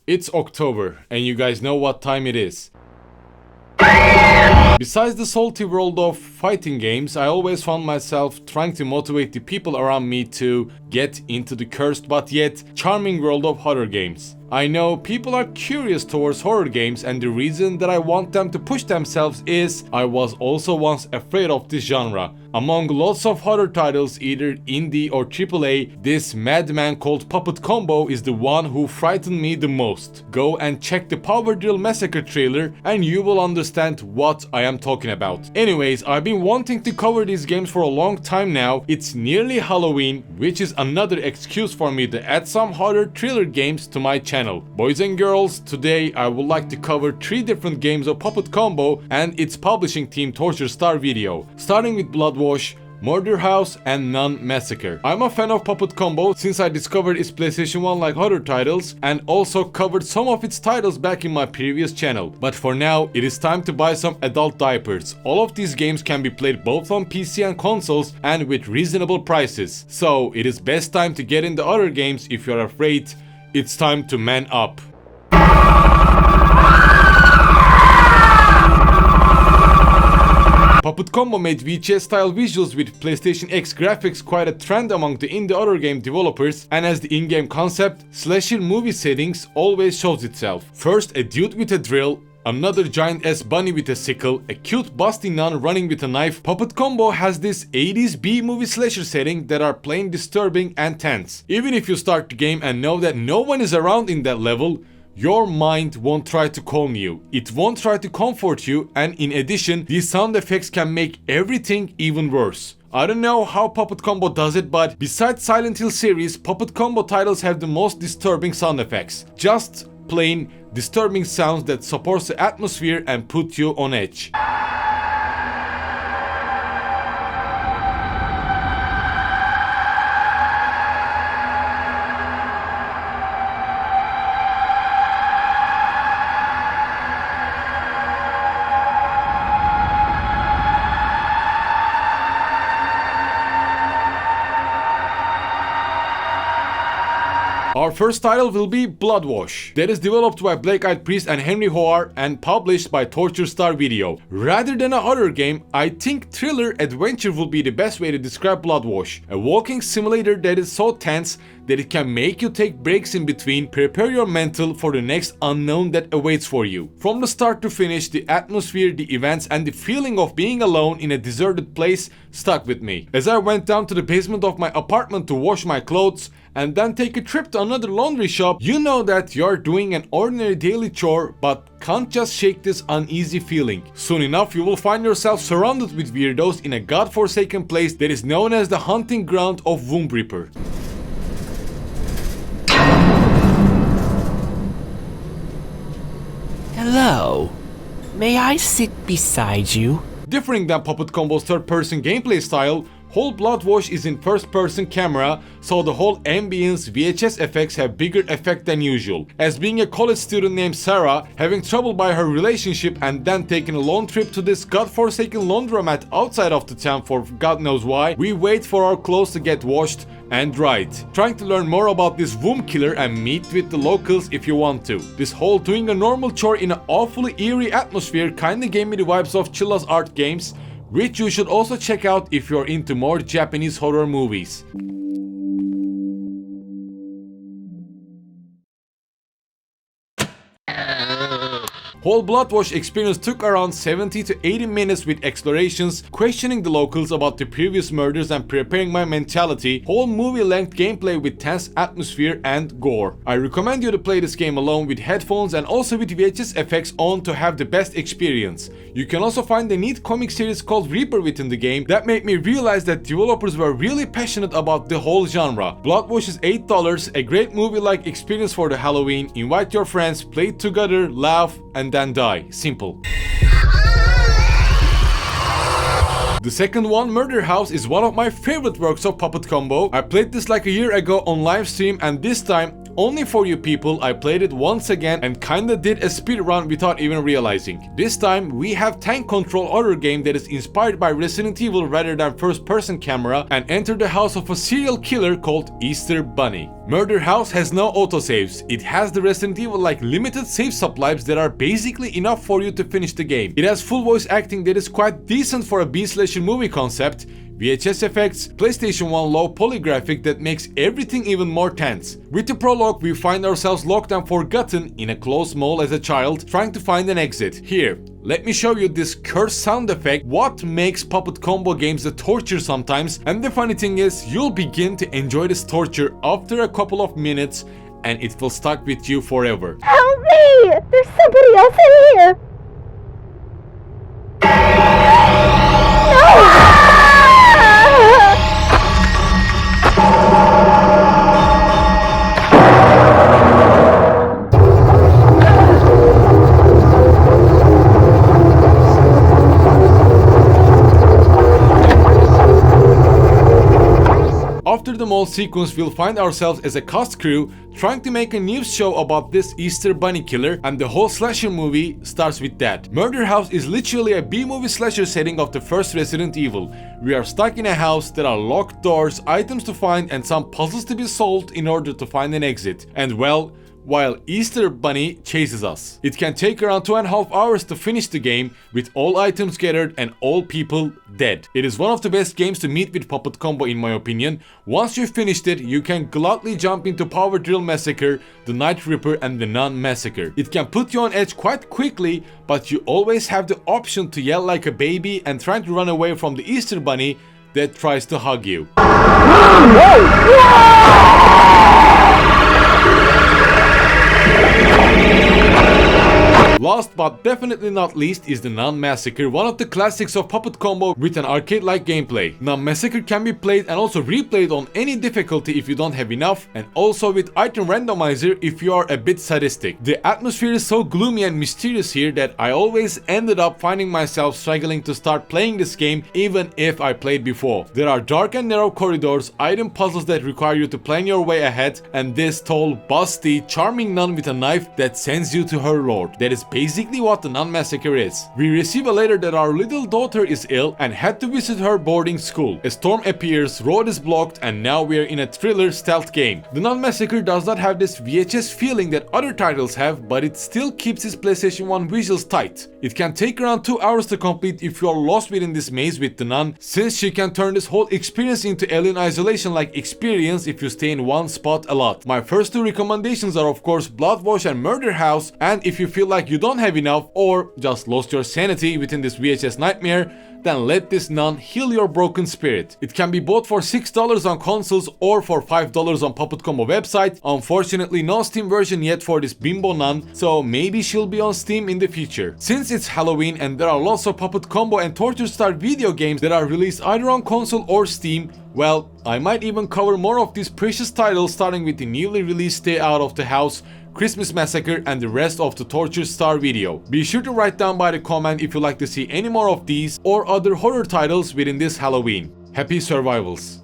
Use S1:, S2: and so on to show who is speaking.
S1: It's October, and you guys know what time it is. Besides the salty world of fighting games, I always found myself trying to motivate the people around me to get into the cursed but yet charming world of horror games. I know people are curious towards horror games, and the reason that I want them to push themselves is I was also once afraid of this genre. Among lots of horror titles, either indie or AAA, this madman called Puppet Combo is the one who frightened me the most. Go and check the Nun Massacre trailer and you will understand what I am talking about. Anyways, I've been wanting to cover these games for a long time now. It's nearly Halloween, which is another excuse for me to add some horror thriller games to my channel. Boys and girls, today I would like to cover 3 different games of Puppet Combo and its publishing team Torture Star Video, starting with Bloodwash, Murderhouse and Nun Massacre. I'm a fan of Puppet Combo since I discovered its PlayStation 1 like horror titles and also covered some of its titles back in my previous channel. But for now, it is time to buy some adult diapers. All of these games can be played both on PC and consoles and with reasonable prices. So it is best time to get into other games if you're afraid. It's time to man up. Puppet Combo made VHS-style visuals with PlayStation X graphics quite a trend among the indie horror game developers, and as the in-game concept, slasher movie settings always shows itself. First, a dude with a drill, another giant-ass bunny with a sickle, a cute busty nun running with a knife. Puppet Combo has this 80s B-movie slasher setting that are plain disturbing and tense. Even if you start the game and know that no one is around in that level, your mind won't try to calm you, it won't try to comfort you, and in addition, these sound effects can make everything even worse. I don't know how Puppet Combo does it, but besides Silent Hill series, Puppet Combo titles have the most disturbing sound effects. Just plain disturbing sounds that supports the atmosphere and put you on edge. Our first title will be Bloodwash, that is developed by Black Eyed Peas and Henry Hoare and published by Torture Star Video. Rather than a horror game, I think thriller adventure would be the best way to describe Bloodwash. A walking simulator that is so tense that it can make you take breaks in between, prepare your mental for the next unknown that awaits for you. From the start to finish, the atmosphere, the events and the feeling of being alone in a deserted place stuck with me. As I went down to the basement of my apartment to wash my clothes and then take a trip to another laundry shop, you know that you're doing an ordinary daily chore but can't just shake this uneasy feeling. Soon enough you will find yourself surrounded with weirdos in a godforsaken place that is known as the hunting ground of Womb Reaper.
S2: Hello. May I sit beside you?
S1: Differing than Puppet Combo's third-person gameplay style, whole Bloodwash is in first-person camera, so the whole ambience VHS effects have bigger effect than usual. As being a college student named Sarah, having trouble by her relationship and then taking a long trip to this godforsaken laundromat outside of the town for God knows why, we wait for our clothes to get washed and dried. Trying to learn more about this womb killer and meet with the locals if you want to. This whole doing a normal chore in an awfully eerie atmosphere kinda gave me the vibes of Chilla's art games, which you should also check out if you're into more Japanese horror movies. Whole Bloodwash experience took around 70 to 80 minutes with explorations, questioning the locals about the previous murders and preparing my mentality, whole movie-length gameplay with tense atmosphere and gore. I recommend you to play this game alone with headphones and also with VHS effects on to have the best experience. You can also find a neat comic series called Reaper within the game that made me realize that developers were really passionate about the whole genre. Bloodwash is $8, a great movie-like experience for the Halloween. Invite your friends, play it together, laugh, and then die. Simple. The second one, Murderhouse, is one of my favorite works of Puppet Combo. I played this like a year ago on live stream, and this time Only for you people, I played it once again and kinda did a speedrun without even realizing. This time, we have tank control horror game that is inspired by Resident Evil rather than first-person camera, and enter the house of a serial killer called Easter Bunny. Murderhouse has no autosaves. It has the Resident Evil-like limited save supplies that are basically enough for you to finish the game. It has full voice acting that is quite decent for a B-slasher movie concept, VHS effects, PlayStation 1 low poly graphic that makes everything even more tense. With the prologue, we find ourselves locked and forgotten in a closed mall as a child, trying to find an exit. Here, let me show you this cursed sound effect, what makes puppet combo games a torture sometimes, and the funny thing is, you'll begin to enjoy this torture after a couple of minutes, and it will stuck with you forever.
S3: Help me! There's somebody else in here! No!
S1: After the mall sequence, we'll find ourselves as a cast crew trying to make a news show about this Easter Bunny killer, and the whole slasher movie starts with that. Murderhouse is literally a B-movie slasher setting of the first Resident Evil. We are stuck in a house, there are locked doors, items to find, and some puzzles to be solved in order to find an exit. And well, while Easter Bunny chases us. It can take around 2.5 hours to finish the game with all items gathered and all people dead. It is one of the best games to meet with puppet combo in my opinion. Once you've finished it, you can gladly jump into Power Drill Massacre, the Night Ripper and the Nun Massacre. It can put you on edge quite quickly, but you always have the option to yell like a baby and try to run away from the Easter Bunny that tries to hug you. Last but definitely not least is the Nun Massacre, one of the classics of puppet combo with an arcade-like gameplay. Nun Massacre can be played and also replayed on any difficulty if you don't have enough, and also with item randomizer if you are a bit sadistic. The atmosphere is so gloomy and mysterious here that I always ended up finding myself struggling to start playing this game even if I played before. There are dark and narrow corridors, item puzzles that require you to plan your way ahead, and this tall, busty, charming nun with a knife that sends you to her lord. That is basically what the Nun Massacre is. We receive a letter that our little daughter is ill and had to visit her boarding school. A storm appears, road is blocked, and now we are in a thriller stealth game. The Nun Massacre does not have this VHS feeling that other titles have, but it still keeps its PlayStation 1 visuals tight. It can take around 2 hours to complete if you are lost within this maze with the nun, since she can turn this whole experience into Alien Isolation like experience if you stay in one spot a lot. My first 2 recommendations are of course Bloodwash and Murderhouse, and if you feel like you don't have enough or just lost your sanity within this VHS nightmare, then let this nun heal your broken spirit. It can be bought for $6 on consoles or for $5 on Puppet Combo website. Unfortunately, no Steam version yet for this bimbo nun, so maybe she'll be on Steam in the future. Since it's Halloween and there are lots of Puppet Combo and Torture Star video games that are released either on console or Steam, well, I might even cover more of these precious titles, starting with the newly released Stay Out of the House, Christmas Massacre, and the rest of the Torture Star video. Be sure to write down by the comment if you'd like to see any more of these or other horror titles within this Halloween. Happy survivals!